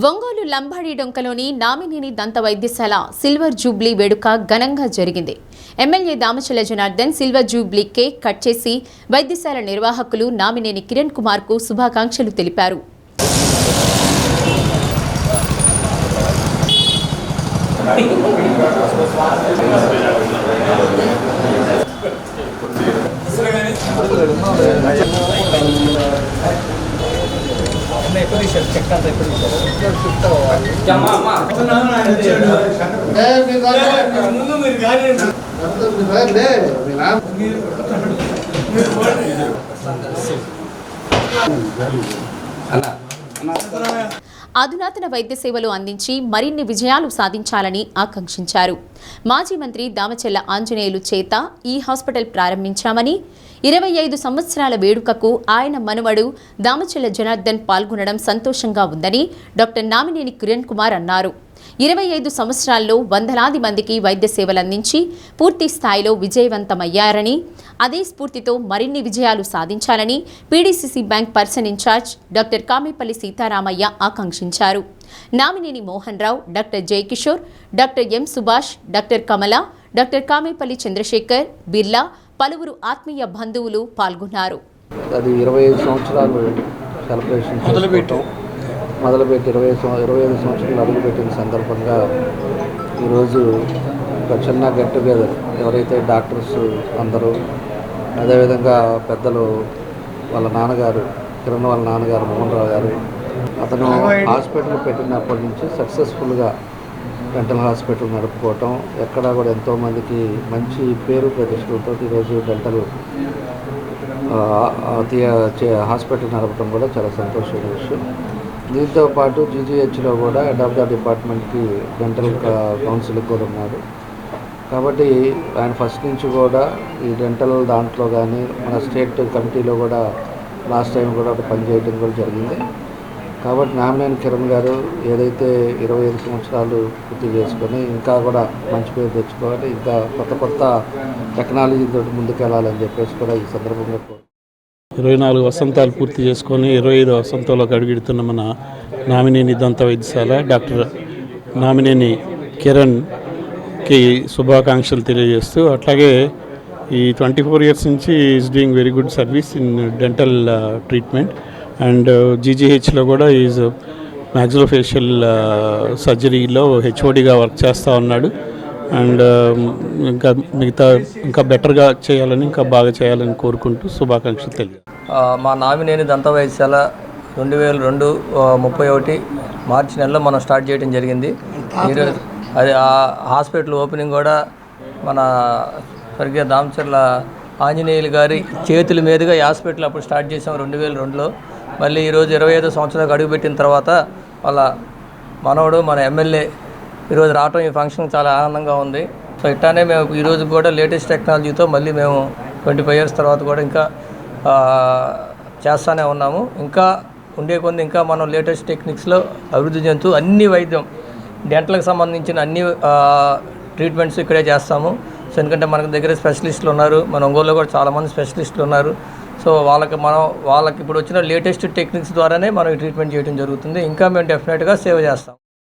ఒంగోలు లంబాడి డొంకలోని నామినేని దంత వైద్యశాల silver Jubilee వేడుక ఘనంగా జరిగింది. MLA Damacharla Janardhan silver Jubilee cake cut చేసి వైద్యశాల నిర్వాహకులు నామినేని కిరణ్ కుమార్ కు శుభాకాంక్షలు తెలిపారు. అధునాతన వైద్య సేవలు అందించి మరిన్ని విజయాలు సాధించాలని ఆకాంక్షించారు. మాజీ మంత్రి దామచల్ల ఆంజనేయులు చేత ఈ హాస్పిటల్ ప్రారంభించామని, 25 సంవత్సరాల వేడుకకు ఆయన మనవడు దామచల్ల జనార్దన్ పాల్గొనడం సంతోషంగా ఉందని డాక్టర్ నామినేని కిరణ్ కుమార్ అన్నారు. 25 సంవత్సరాల్లో వందలాది మందికి వైద్య సేవలు అందించి పూర్తి స్థాయిలో విజయవంతమయ్యారని, అదే స్ఫూర్తితో మరిన్ని విజయాలు సాధించాలని PDCC bank person incharge doctor Kamepalli Sitaramaiah ఆకాంక్షించారు. Namineni Mohan Rao, doctor Jayakishore, doctor M Subhash, doctor Kamala, doctor Kamepalli Chandrasekhar, Birla, పలువురు ఆత్మీయ బంధువులు పాల్గొన్నారు. అది 25 సంవత్సరాలు సెలబ్రేషన్ మొదలుపెట్టి 25 సంవత్సరాలు అడుగుపెట్టిన సందర్భంగా ఈరోజు ఒక చిన్న గెట్ టుగెదర్ ఎవరైతే డాక్టర్స్ అందరూ, అదేవిధంగా పెద్దలు వాళ్ళ నాన్నగారు కిరణ్ వాళ్ళ నాన్నగారు మోహన్ రావు గారు, అతను హాస్పిటల్ పెట్టినప్పటి నుంచి సక్సెస్ఫుల్గా డెంటల్ హాస్పిటల్ నడుపుకోవటం, ఎక్కడా కూడా ఎంతోమందికి మంచి పేరు ప్రతిష్టలతో ఈరోజు డెంటల్ హాస్పిటల్ నడపడం కూడా చాలా సంతోషమైన విషయం. దీంతో పాటు జీజీహెచ్లో కూడా హెడ్ ఆఫ్ ద డిపార్ట్మెంట్కి డెంటల్ కౌన్సిల్ కూడా ఉన్నారు. కాబట్టి ఆయన ఫస్ట్ నుంచి కూడా ఈ డెంటల్ దాంట్లో కానీ మన స్టేట్ కమిటీలో కూడా లాస్ట్ టైం కూడా పనిచేయడం కూడా జరిగింది. కాబట్టి నామినేని కిరణ్ గారు ఏదైతే 25 సంవత్సరాలు పూర్తి చేసుకొని ఇంకా కూడా మంచి పేరు తెచ్చుకోవాలి, ఇంకా కొత్త టెక్నాలజీతో ముందుకెళ్ళాలని చెప్పేసి కూడా ఈ సందర్భంగా 24 వసంతాలు పూర్తి చేసుకొని 25 వసంతంలోకి అడుగుడుతున్న మన నామినేని దంత వైద్యశాల డాక్టర్ నామినేని కిరణ్కి శుభాకాంక్షలు తెలియజేస్తూ, అట్లాగే ఈ 24 ఇయర్స్ నుంచి is doing very good service in dental treatment and జీజీహెచ్లో కూడా ఈజ్ మ్యాక్సిలోఫేషియల్ సర్జరీలో హెచ్ఓడిగా వర్క్ చేస్తూ ఉన్నాడు. అండ్ ఇంకా బెటర్గా చేయాలని, ఇంకా బాగా చేయాలని కోరుకుంటూ శుభాకాంక్షలు తెలియదు. మా నామినేని దంత వైద్యశాల 2031 మార్చి నెలలో మనం స్టార్ట్ చేయడం జరిగింది. ఈరోజు అది ఆ హాస్పిటల్ ఓపెనింగ్ కూడా మన స్వర్గీయ దామచర్ల ఆంజనేయులు గారి చేతుల మీదుగా ఈ హాస్పిటల్ అప్పుడు స్టార్ట్ చేసాం 2002లో. మళ్ళీ ఈరోజు 25 సంవత్సరాలకు అడుగుపెట్టిన తర్వాత వాళ్ళ మనవడు మన ఎమ్మెల్యే ఈరోజు రావటం ఈ ఫంక్షన్ చాలా ఆనందంగా ఉంది. సో ఇట్లానే మేము ఈరోజు కూడా లేటెస్ట్ టెక్నాలజీతో మళ్ళీ మేము 25 ఇయర్స్ తర్వాత కూడా ఇంకా చేస్తూనే ఉన్నాము. ఇంకా ఉండే కొన్ని ఇంకా మనం లేటెస్ట్ టెక్నిక్స్లో అభివృద్ధి చెందుతూ అన్ని వైద్యం డెంటల్కి సంబంధించిన అన్ని ట్రీట్మెంట్స్ ఇక్కడే చేస్తాము. సో ఎందుకంటే మనకు దగ్గర స్పెషలిస్టులు ఉన్నారు, మన ఒంగోలులో కూడా చాలామంది స్పెషలిస్టులు ఉన్నారు. సో వాళ్ళకి ఇప్పుడు వచ్చిన లేటెస్ట్ టెక్నిక్స్ ద్వారానే మనం ఈ ట్రీట్మెంట్ చేయడం జరుగుతుంది. ఇంకా మేము డెఫినెట్గా సేవ చేస్తాం.